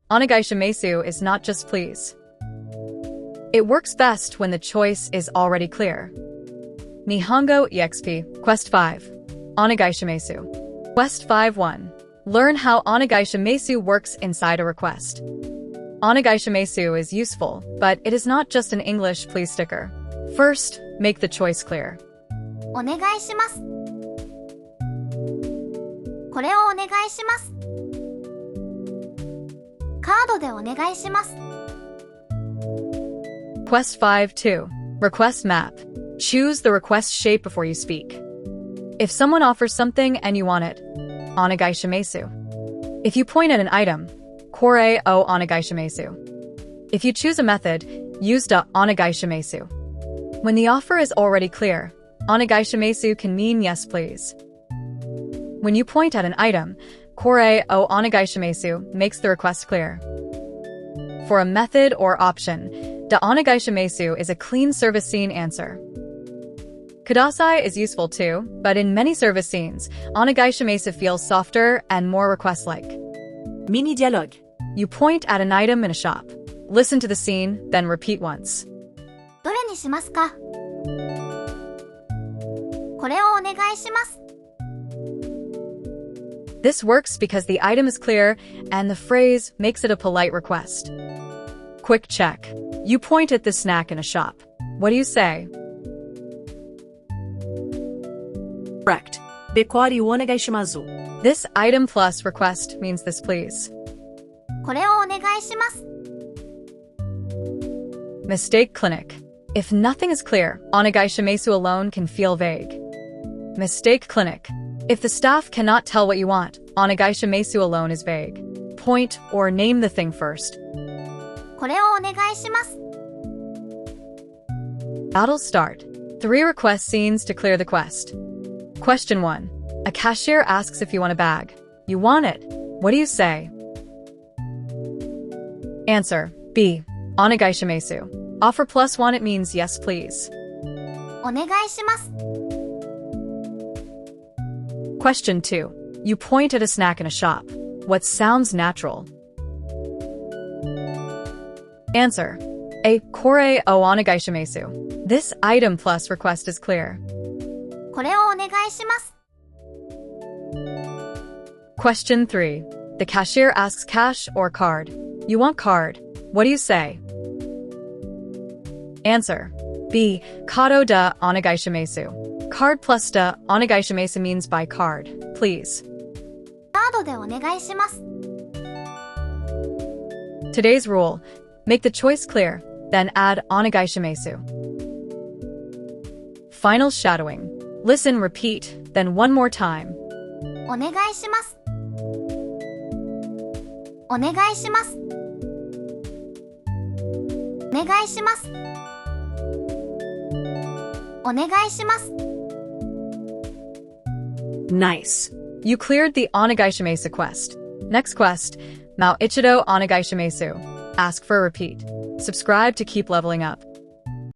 Onegaishimasu is not just please. It works best when the choice is already clear. Nihongo EXP, Quest 5. Onegaishimasu. Quest 5-1. Learn how onegaishimasu works inside a request. Onegaishimasu is useful, but it is not just an English please sticker. First, make the choice clear. お願いします。これをお願いします。カードでお願いします。Quest 5-2. Request map. Choose the request shape before you speak. If someone offers something and you want it, onegaishimasu. If you point at an item, kore o onegaishimasu. If you choose a method, use the onegaishimasu. When the offer is already clear, onegaishimasu can mean yes please. When you point at an item, kore o onegaishimasu makes the request clear. For a method or option, the onegaishimasu is a clean service scene answer. Kudasai is useful too, but in many service scenes, onegaishimasu feels softer and more request-like. Mini dialogue. You point at an item in a shop. Listen to the scene, then repeat once. どれにしますか？これをお願いします。This works because the item is clear and the phrase makes it a polite request. Quick check. You point at the snack in a shop. What do you say? Correct. でこれをお願いします。 This item plus request means this please. これをお願いします。 Mistake clinic. If nothing is clear, onegaishimasu alone can feel vague. Mistake clinic. If the staff cannot tell what you want, onegaishimasu alone is vague. Point or name the thing first. これをお願いします。 Battle start. 3 request scenes to clear the quest. Question 1. A cashier asks if you want a bag. You want it. What do you say? Answer. B. Onegaishimasu. Offer plus want it means yes please. お願いします。 Question 2. You point at a snack in a shop. What sounds natural? Answer. A. Kore o onegaishimasu. This item plus request is clear. これをお願いします。 Question 3. The cashier asks cash or card. You want card. What do you say? Answer. B. Kado da onegaishimasu. Card plus da onegaishimasu means by card. Please. カードでお願いします。 Today's rule. Make the choice clear, then add onegaishimasu. Final shadowing. Listen, repeat, then one more time. お願いします。お願いします。お願いします。お願いします。 Nice. You cleared the onegaishimasu quest. Next quest, Mao Ichido onegaishimasu. Ask for a repeat. Subscribe to keep leveling up.